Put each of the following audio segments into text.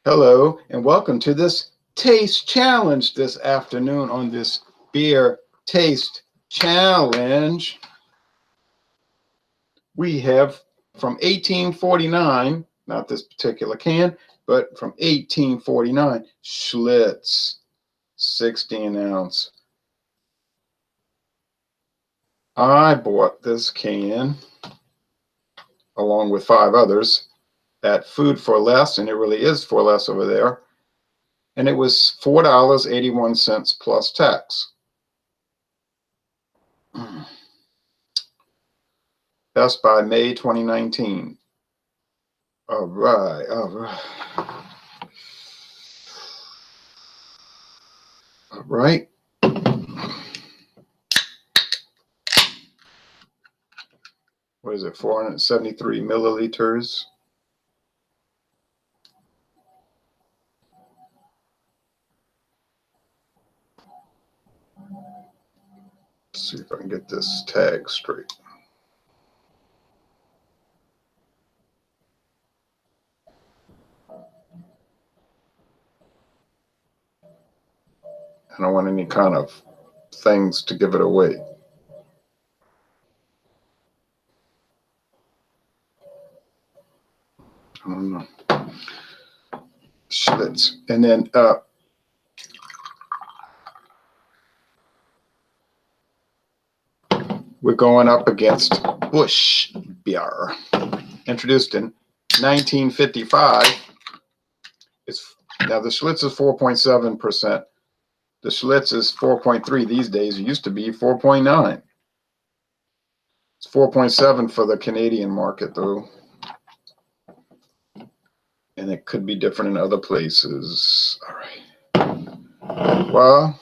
Hello, and welcome to this taste challenge this afternoon on this beer taste challenge. We have from 1849, not this particular can, but from 1849, Schlitz, 16 ounce. I bought this can along with 5 others at Food for Less, and it really is for less over there. And it was $4.81 plus tax. That's by May 2019. All right, all right. All right. What is it, 473 milliliters? Let's see if I can get this tag straight. I don't want any kind of things to give it away. I don't know. Schlitz. And then we're going up against Busch beer, introduced in 1955. Now the Schlitz is 4.7%. The Schlitz is 4.3 these days. It used to be 4.9. It's 4.7 for the Canadian market, though. And it could be different in other places. All right. Well,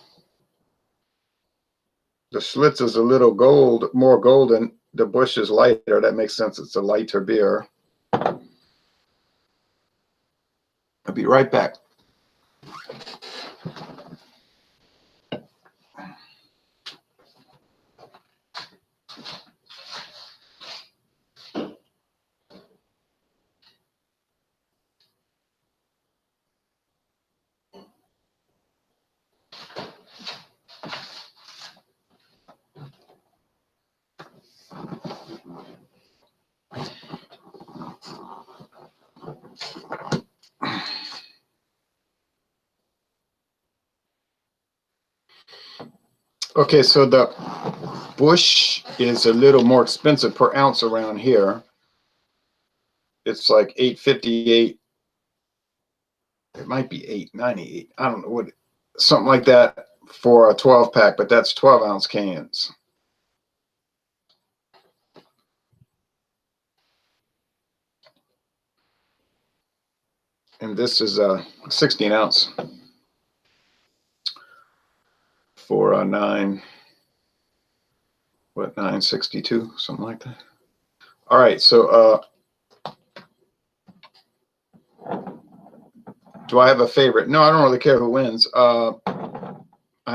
the Schlitz is a little more golden. The Busch is lighter. That makes sense. It's a lighter beer. I'll be right back. Okay, so the Busch is a little more expensive per ounce around here. It's like $8.58. It might be $8.98. I don't know what, something like that for a 12 pack, but that's 12-ounce cans. And this is a 16 ounce for a 962, something like that. All right, so do I have a favorite? No, I don't really care who wins. I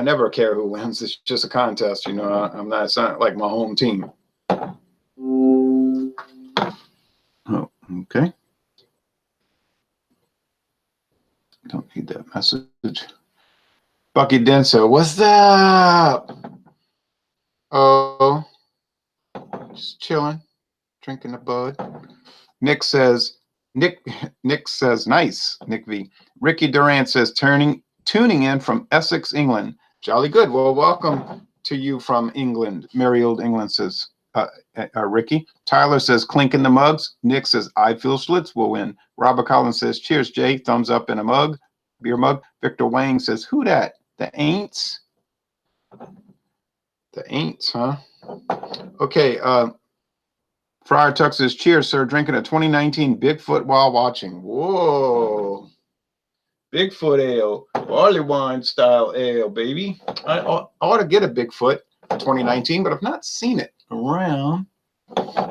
never care who wins. It's just a contest, you know. I'm not. It's not like my home team. Oh, okay. Don't need that message. Bucky Denso, what's up? Oh, just chilling, drinking a bud. Nick says, nice, Nick V. Ricky Durant says, tuning in from Essex, England. Jolly good. Well, welcome to you from England. Merry old England, says Ricky. Tyler says, clink in the mugs. Nick says, I feel Schlitz will win. Robert Collins says, cheers, Jay. Thumbs up in a mug, beer mug. Victor Wang says, who dat? The Aints? The Aints, huh? Okay, Friar Tuck says, cheers, sir. Drinking a 2019 Bigfoot while watching. Whoa. Bigfoot ale. Barley wine style ale, baby. I ought to get a Bigfoot 2019, but I've not seen it around.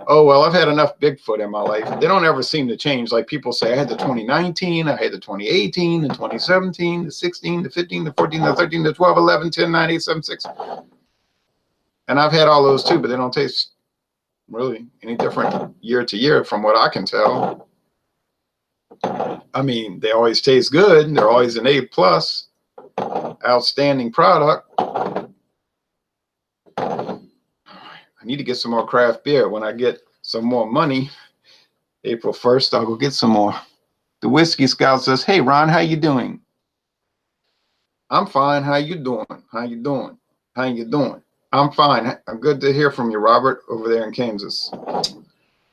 Oh, well, I've had enough Bigfoot in my life. They don't ever seem to change. Like people say, I had the 2019, I had the 2018, the 2017, the 16, the 15, the 14, the 13, the 12, 11, 10, 9, 8, 7, 6. And I've had all those too, but they don't taste really any different year to year from what I can tell. I mean, they always taste good. They're always an A+, outstanding product. I need to get some more craft beer. When I get some more money, April 1st, I'll go get some more. The Whiskey Scout says, hey, Ron, how you doing? I'm fine. How you doing? How you doing? How you doing? I'm fine. I'm good to hear from you, Robert, over there in Kansas.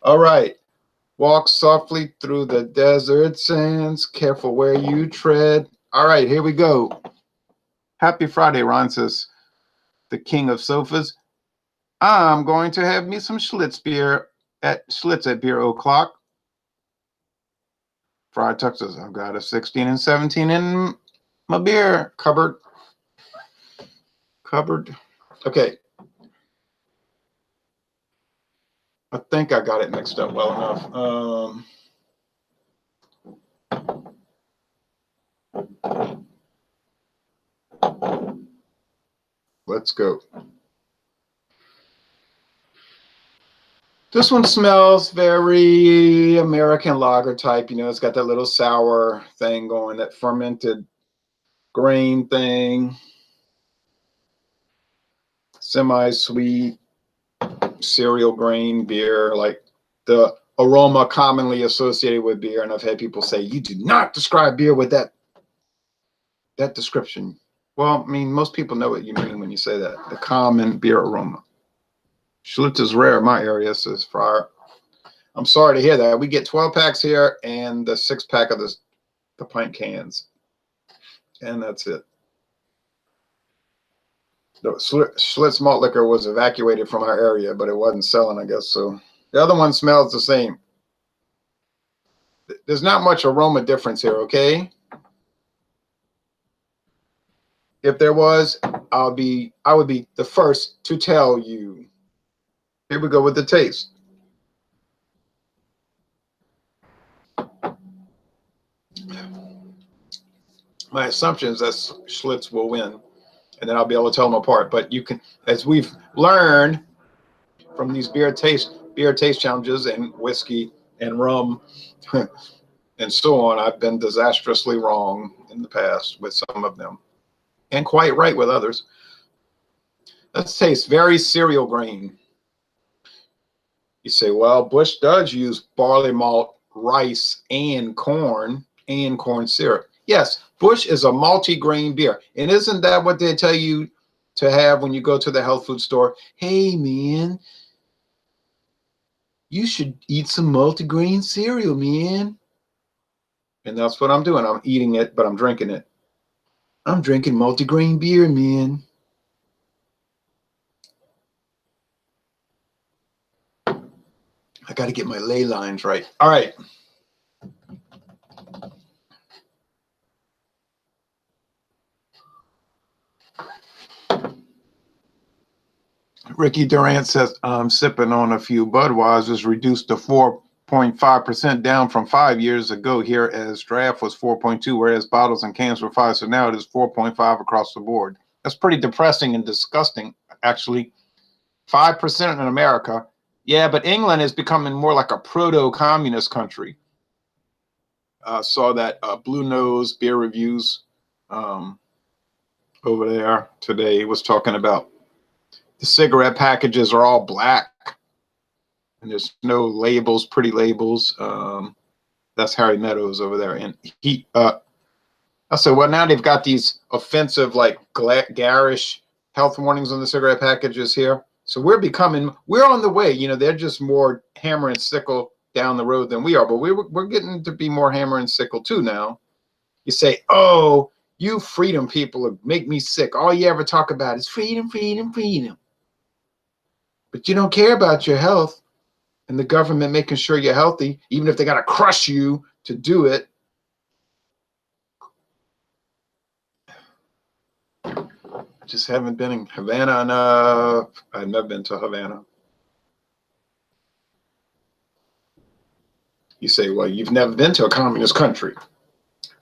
All right. Walk softly through the desert sands. Careful where you tread. All right, here we go. Happy Friday, Ron says, the king of sofas. I'm going to have me some Schlitz beer at Schlitz at beer o'clock. Fried Texas. I've got a 16 and 17 in my beer cupboard. Okay. I think I got it mixed up well enough. Let's go. This one smells very American lager type. You know, it's got that little sour thing going, that fermented grain thing. Semi-sweet cereal grain beer, like the aroma commonly associated with beer. And I've had people say, you do not describe beer with that description. Well, I mean, most people know what you mean when you say that. The common beer aroma. Schlitz is rare in my area, says Fryer. I'm sorry to hear that. We get 12 packs here and the 6-pack of the pint cans. And that's it. The Schlitz malt liquor was evacuated from our area, but it wasn't selling, I guess. So the other one smells the same. There's not much aroma difference here, okay? If there was, I would be the first to tell you. Here we go with the taste. My assumption is that Schlitz will win, and then I'll be able to tell them apart. But you can, as we've learned from these beer taste challenges and whiskey and rum and so on, I've been disastrously wrong in the past with some of them, and quite right with others. Let's taste very cereal grain. You say, well, Busch does use barley malt, rice, and corn syrup. Yes, Busch is a multi-grain beer. And isn't that what they tell you to have when you go to the health food store? Hey, man, you should eat some multi-grain cereal, man. And that's what I'm doing. I'm eating it, but I'm drinking it. I'm drinking multi-grain beer, man. I got to get my ley lines right. All right. Ricky Durant says, I'm sipping on a few Budweisers, reduced to 4.5% down from 5 years ago here, as draft was 4.2, whereas bottles and cans were 5. So now it is 4.5 across the board. That's pretty depressing and disgusting, actually. 5% in America. Yeah, but England is becoming more like a proto-communist country. Saw that Blue Nose Beer Reviews over there today was talking about the cigarette packages are all black and there's no labels, pretty labels. That's Harry Meadows over there. And I said, well, now they've got these offensive, like garish health warnings on the cigarette packages here. So we're on the way. You know, they're just more hammer and sickle down the road than we are, but we're getting to be more hammer and sickle too now. You say, oh, you freedom people make me sick. All you ever talk about is freedom, freedom, freedom. But you don't care about your health and the government making sure you're healthy, even if they got to crush you to do it. I just haven't been in Havana enough. I've never been to Havana. You say, well, you've never been to a communist country.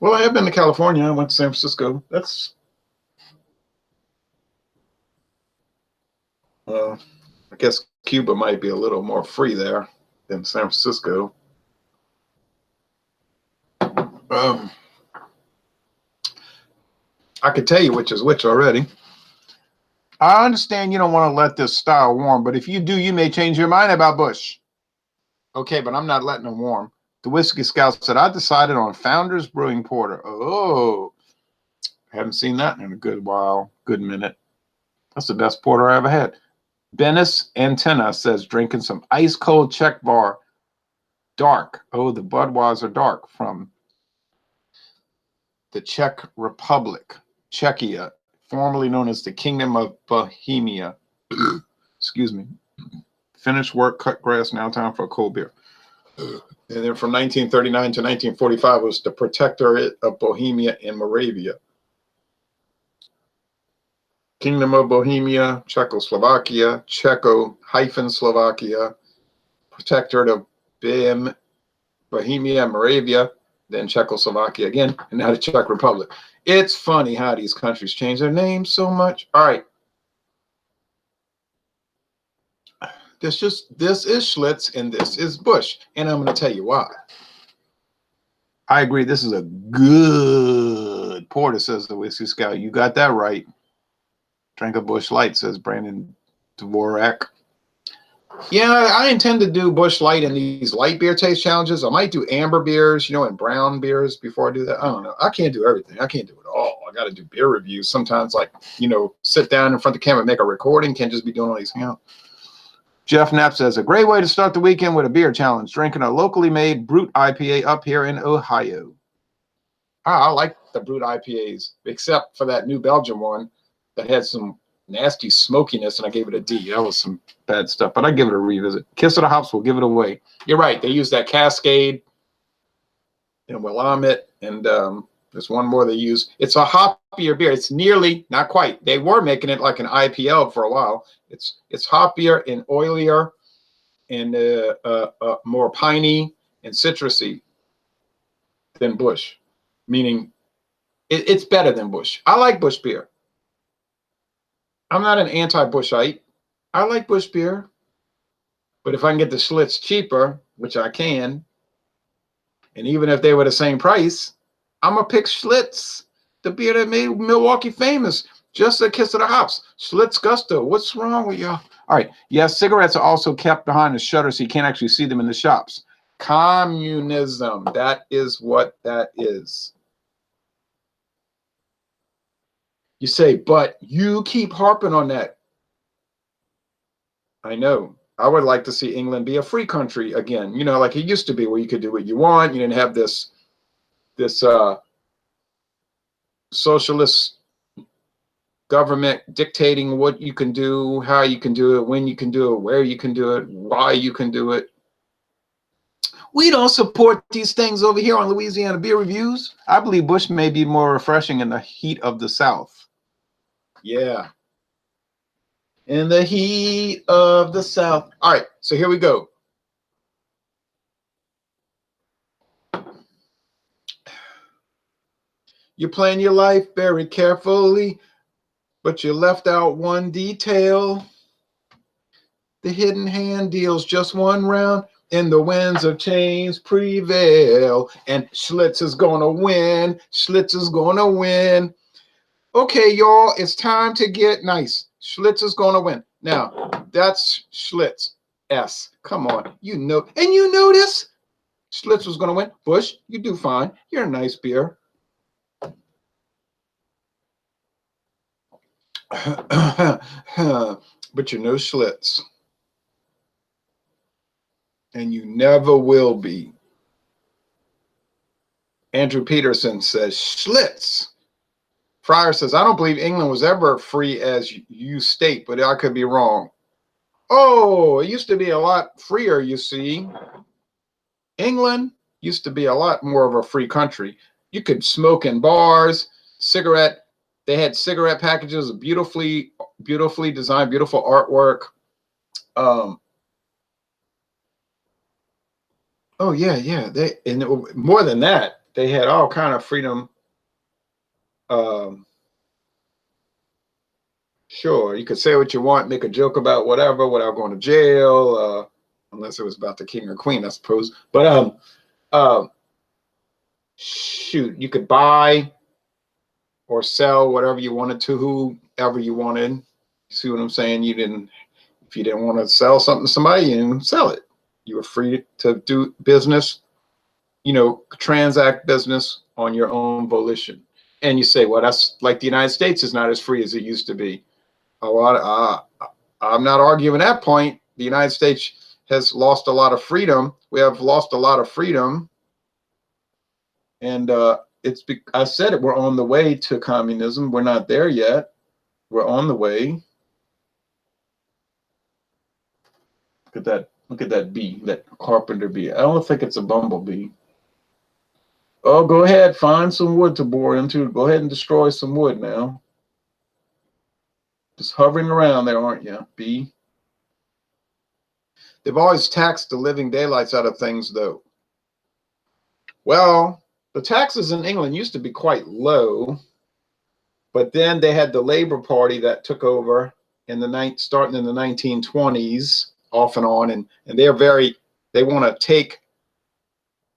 Well, I have been to California. I went to San Francisco. Well, I guess Cuba might be a little more free there than San Francisco. I could tell you which is which already. I understand you don't want to let this style warm, but if you do, you may change your mind about Busch. Okay, but I'm not letting them warm. The Whiskey Scout said, I decided on Founders Brewing Porter. Oh, haven't seen that in a good while, good minute. That's the best porter I ever had. Bennis Antenna says, drinking some ice cold Czech bar dark. Oh, the Budweiser dark from the Czech Republic, Czechia, formerly known as the Kingdom of Bohemia. Excuse me. Finished work, cut grass, now time for a cold beer. And then from 1939 to 1945 was the Protectorate of Bohemia and Moravia. Kingdom of Bohemia, Czechoslovakia, Czechoslovakia, Protectorate of Bohemia, Moravia, then Czechoslovakia again, and now the Czech Republic. It's funny how these countries change their names so much. All right. This is Schlitz and this is Busch, and I'm going to tell you why. I agree. This is a good porter, says the Whiskey Scout. You got that right. Drink a Busch Light, says Brandon Dvorak. Yeah, I intend to do Busch Light in these light beer taste challenges. I might do amber beers, you know, and brown beers before I do that. I don't know. I can't do everything. I can't do it all. I got to do beer reviews. Sometimes, like, you know, sit down in front of the camera and make a recording. Can't just be doing all these hangouts. Jeff Knapp says, a great way to start the weekend with a beer challenge, drinking a locally made Brut IPA up here in Ohio. I like the Brut IPAs, except for that New Belgium one that had some nasty smokiness, and I gave it a D. That was some bad stuff, but I give it a revisit. Kiss of the Hops will give it away. You're right. They use that Cascade and Willamette, and there's one more they use. It's a hoppier beer. It's nearly, not quite. They were making it like an IPL for a while. It's hoppier and oilier and more piney and citrusy than Busch, meaning it's better than Busch. I like Busch beer. I'm not an anti-Buschite. I like Busch beer. But if I can get the Schlitz cheaper, which I can, and even if they were the same price, I'm going to pick Schlitz, the beer that made Milwaukee famous. Just a kiss of the hops. Schlitz Gusto. What's wrong with y'all? All right. Yes, cigarettes are also kept behind the shutter, so you can't actually see them in the shops. Communism. That is what that is. You say, but you keep harping on that. I know. I would like to see England be a free country again. You know, like it used to be, where you could do what you want. You didn't have this socialist government dictating what you can do, how you can do it, when you can do it, where you can do it, why you can do it. We don't support these things over here on Louisiana Beer Reviews. I believe Busch may be more refreshing in the heat of the South. Yeah. In the heat of the South. All right, so here we go. You plan your life very carefully, but you left out one detail. The hidden hand deals just one round, and the winds of change prevail. And Schlitz is going to win. Schlitz is going to win. Okay, y'all, it's time to get nice. Schlitz is going to win. Now, that's Schlitz. S. Come on. You know. And you know this. Schlitz was going to win. Busch, you do fine. You're a nice beer. But you're no Schlitz. And you never will be. Andrew Peterson says, Schlitz. Fryer says, I don't believe England was ever free as you state, but I could be wrong. Oh, it used to be a lot freer, you see. England used to be a lot more of a free country. You could smoke in bars, cigarette. They had cigarette packages, beautifully designed, beautiful artwork. Oh yeah, yeah. More than that, they had all kind of freedom. Sure, you could say what you want, make a joke about whatever without going to jail, unless it was about the king or queen, I suppose. But shoot, you could buy or sell whatever you wanted to whoever you wanted. You see what I'm saying? If you didn't want to sell something to somebody, you didn't sell it. You were free to do business, transact business on your own volition. And you say, well, that's like the United States is not as free as it used to be. I'm not arguing that point. The United States has lost a lot of freedom. We have lost a lot of freedom. And I said it, we're on the way to communism. We're not there yet. We're on the way. Look at that bee, that carpenter bee. I don't think it's a bumblebee. Oh, go ahead, find some wood to bore into. Go ahead and destroy some wood now. Just hovering around there, aren't you, bee? They've always taxed the living daylights out of things, though. Well, the taxes in England used to be quite low, but then they had the Labour Party that took over starting in the 1920s, off and on, and they want to take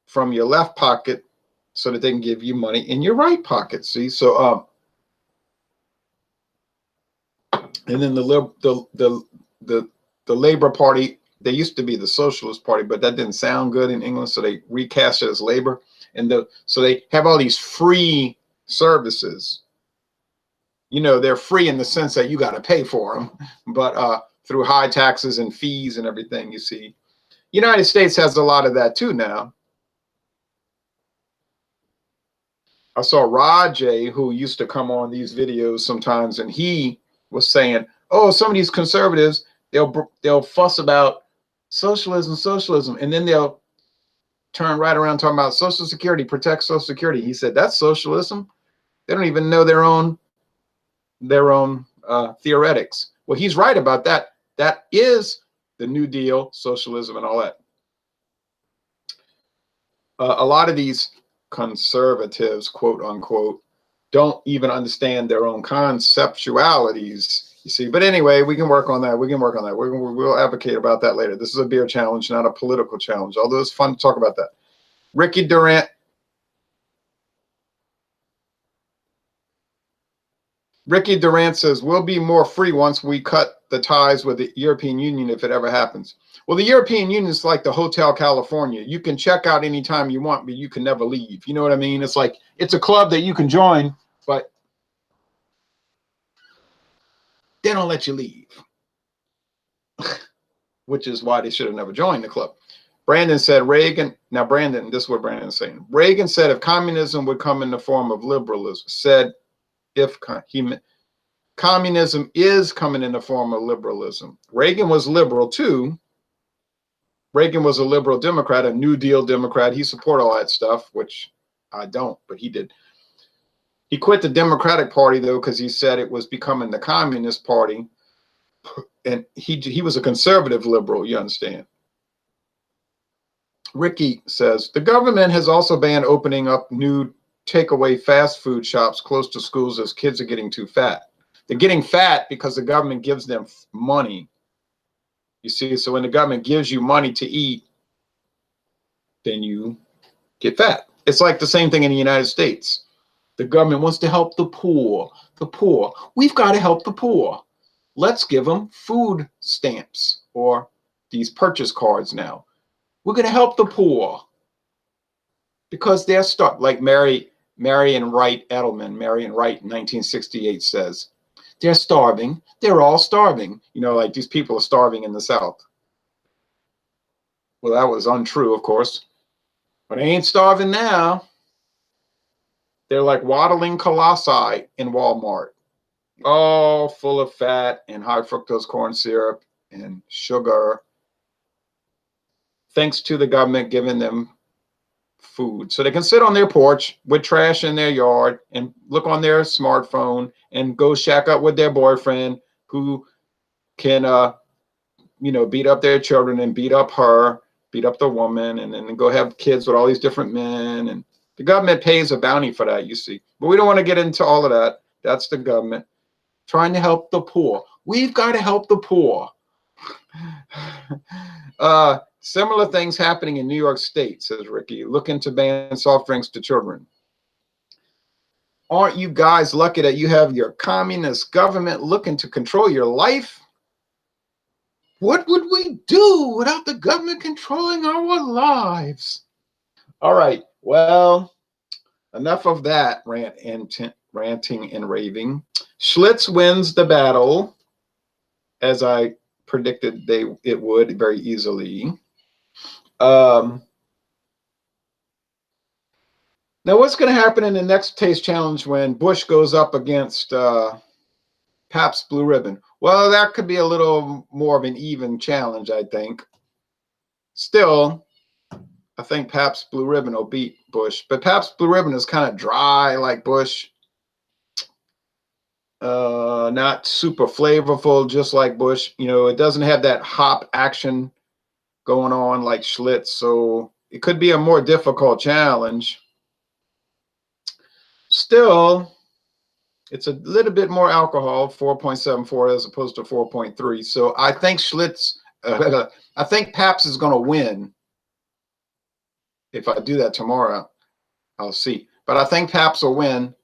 from your left pocket so that they can give you money in your right pocket. See, so and then the Labour Party, they used to be the Socialist Party, but that didn't sound good in England, so they recast it as Labour. And so they have all these free services. They're free in the sense that you got to pay for them, but through high taxes and fees and everything, you see. United States has a lot of that too now. I saw Rajay, who used to come on these videos sometimes, and he was saying, oh, some of these conservatives, they'll fuss about socialism, and then they'll turn right around talking about Social Security, protect Social Security. He said, that's socialism. They don't even know their own theoretics. Well, he's right about that. That is the New Deal, socialism, and all that. A lot of these conservatives, quote unquote, don't even understand their own conceptualities, you see. But anyway, we can work on that. We'll advocate about that later. This is a beer challenge, not a political challenge, although it's fun to talk about that. Ricky Durant says, we'll be more free once we cut the ties with the European Union, if it ever happens. Well, the European Union is like the Hotel California. You can check out anytime you want, but you can never leave. You know what I mean? It's like, it's a club that you can join, but they don't let you leave. Which is why they should have never joined the club. Brandon said Reagan, now Brandon, this is what Brandon's saying. Reagan said if communism would come in the form of liberalism, communism is coming in the form of liberalism. Reagan was liberal too. Reagan was a liberal Democrat, a New Deal Democrat. He supported all that stuff, which I don't, but he did. He quit the Democratic Party, though, because he said it was becoming the Communist Party. And he was a conservative liberal, you understand. Ricky says, the government has also banned opening up new takeaway fast food shops close to schools as kids are getting too fat. They're getting fat because the government gives them money. You see, so when the government gives you money to eat, then you get fat. It's like the same thing in the United States. The government wants to help the poor. The poor. We've got to help the poor. Let's give them food stamps or these purchase cards now. We're going to help the poor because they're stuck. Like Marion Wright Edelman, Marion Wright in 1968 says, they're starving. They're all starving. Like these people are starving in the South. Well, that was untrue, of course. But they ain't starving now. They're like waddling colossi in Walmart. All full of fat and high fructose corn syrup and sugar. Thanks to the government giving them food. So they can sit on their porch with trash in their yard and look on their smartphone and go shack up with their boyfriend who can, beat up their children and beat up the woman, and then go have kids with all these different men. And the government pays a bounty for that, you see. But we don't want to get into all of that. That's the government trying to help the poor. We've got to help the poor. Similar things happening in New York State, says Ricky, looking to ban soft drinks to children. Aren't you guys lucky that you have your communist government looking to control your life? What would we do without the government controlling our lives? All right, well, enough of that ranting and raving. Schlitz wins the battle, as I predicted it would very easily. Now, what's going to happen in the next taste challenge when Busch goes up against Pabst Blue Ribbon? Well, that could be a little more of an even challenge, I think. Still, I think Pabst Blue Ribbon will beat Busch, but Pabst Blue Ribbon is kind of dry like Busch. Not super flavorful, just like Busch. You know, it doesn't have that hop action going on like Schlitz, so it could be a more difficult challenge. Still, it's a little bit more alcohol, 4.74 as opposed to 4.3. So I think Schlitz, I think Pabst is going to win. If I do that tomorrow, I'll see. But I think Pabst will win,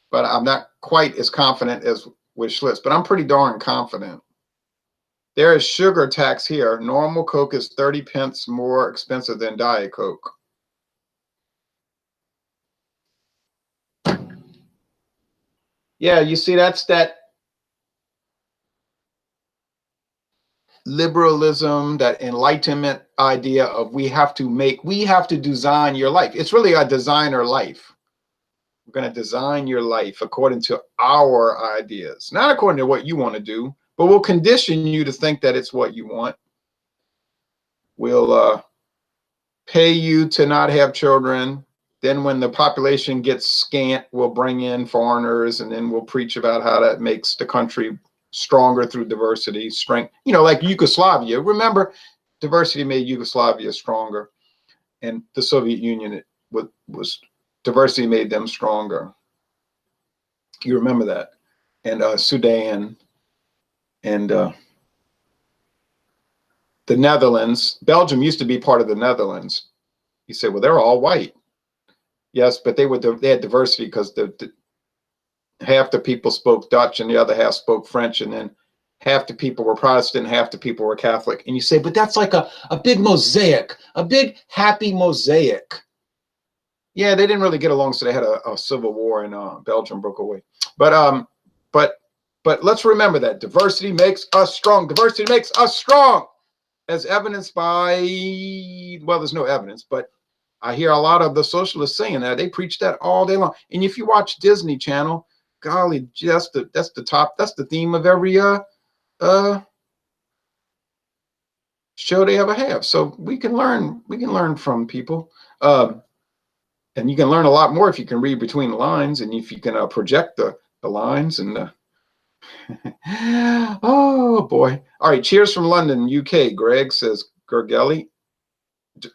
but I'm not quite as confident as with Schlitz, but I'm pretty darn confident. There is sugar tax here. Normal Coke is 30 pence more expensive than Diet Coke. Yeah, you see, that's that liberalism, that enlightenment idea of we have to design your life. It's really a designer life. We're going to design your life according to our ideas, not according to what you want to do, but we'll condition you to think that it's what you want. We'll pay you to not have children. Then when the population gets scant, we'll bring in foreigners, and then we'll preach about how that makes the country stronger through diversity, strength. You know, like Yugoslavia. Remember, diversity made Yugoslavia stronger, and the Soviet Union was diversity made them stronger. You remember that, and Sudan, and the Netherlands. Belgium used to be part of the Netherlands. You say, well, they're all white. Yes, but they had diversity because half the people spoke Dutch and the other half spoke French, and then half the people were Protestant, half the people were Catholic. And you say, but that's like a big mosaic, a big happy mosaic. Yeah, they didn't really get along, so they had a civil war, and Belgium broke away. But let's remember that diversity makes us strong. Diversity makes us strong, as evidenced by, well, there's no evidence, but I hear a lot of the socialists saying that. They preach that all day long. And if you watch Disney Channel, golly, that's the theme of every show they ever have. So we can learn from people. And you can learn a lot more if you can read between the lines, and if you can project the lines. And oh boy. All right, cheers from London, UK. Greg says, Gergelli.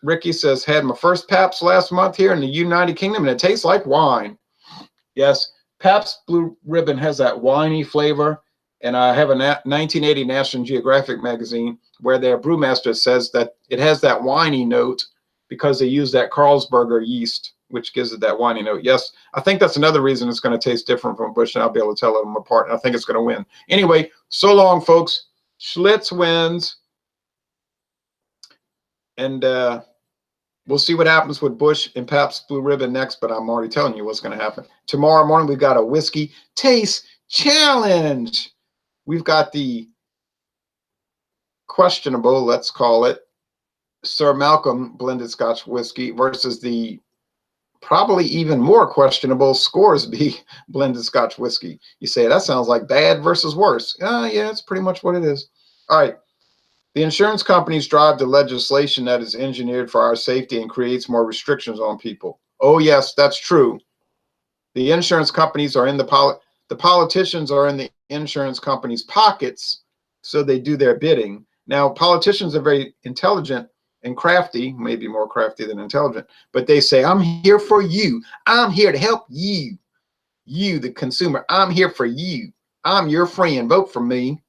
Ricky says, had my first Pabst last month here in the United Kingdom, and it tastes like wine. Yes, Pabst Blue Ribbon has that winey flavor, and I have a 1980 National Geographic magazine where their brewmaster says that it has that winey note because they use that Carlsberger yeast, which gives it that winey note. Yes, I think that's another reason it's going to taste different from Busch, and I'll be able to tell them apart, and I think it's going to win. Anyway, so long, folks. Schlitz wins. And we'll see what happens with Busch and Pabst Blue Ribbon next, but I'm already telling you what's going to happen. Tomorrow morning, we've got a whiskey taste challenge. We've got the questionable, let's call it, Sir Malcolm blended Scotch whiskey versus the probably even more questionable Scoresby blended Scotch whiskey. You say, that sounds like bad versus worse. Yeah, it's pretty much what it is. All right. The insurance companies drive the legislation that is engineered for our safety and creates more restrictions on people. Oh, yes, that's true. The insurance companies are in the politicians are in the insurance companies' pockets, so they do their bidding. Now, politicians are very intelligent and crafty, maybe more crafty than intelligent, but they say, I'm here for you. I'm here to help you. You, the consumer, I'm here for you. I'm your friend. Vote for me.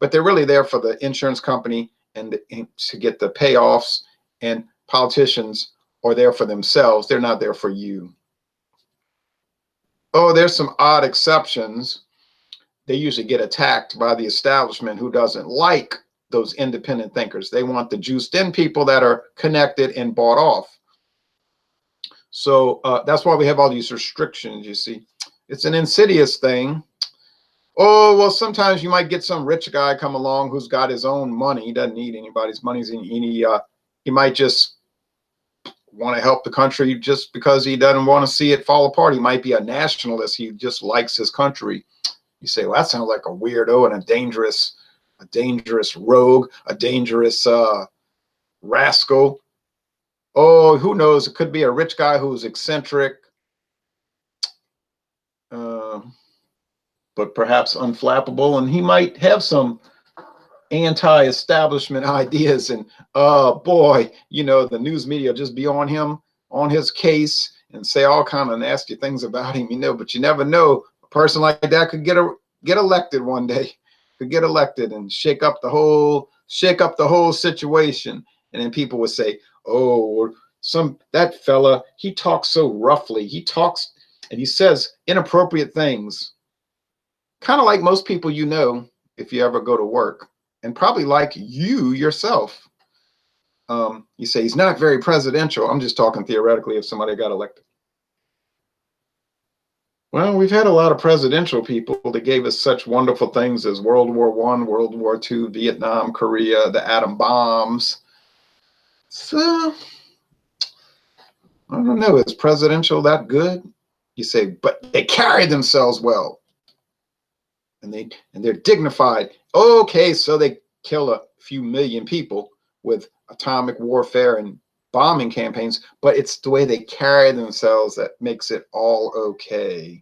But they're really there for the insurance company and to get the payoffs, and politicians are there for themselves. They're not there for you. Oh, there's some odd exceptions. They usually get attacked by the establishment who doesn't like those independent thinkers. They want the juiced in people that are connected and bought off. So that's why we have all these restrictions, you see. It's an insidious thing. Oh, well, sometimes you might get some rich guy come along who's got his own money. He doesn't need anybody's money. He might just want to help the country just because he doesn't want to see it fall apart. He might be a nationalist. He just likes his country. You say, well, that sounds like a weirdo and a dangerous rogue, a dangerous rascal. Oh, who knows? It could be a rich guy who's eccentric, but perhaps unflappable, and he might have some anti-establishment ideas. And boy, you know, the news media will just be on him, on his case, and say all kind of nasty things about him. You know, but you never know. A person like that could get elected one day, could get elected and shake up the whole situation. And then people would say, oh, that fella, he talks so roughly. He talks and he says inappropriate things. Kind of like most people you know, if you ever go to work, and probably like you yourself. You say he's not very presidential. I'm just talking theoretically if somebody got elected. Well, we've had a lot of presidential people that gave us such wonderful things as World War I, World War II, Vietnam, Korea, the atom bombs. So, I don't know, is presidential that good? You say, but they carry themselves well. And they're dignified. Okay, so they kill a few million people with atomic warfare and bombing campaigns, but it's the way they carry themselves that makes it all okay.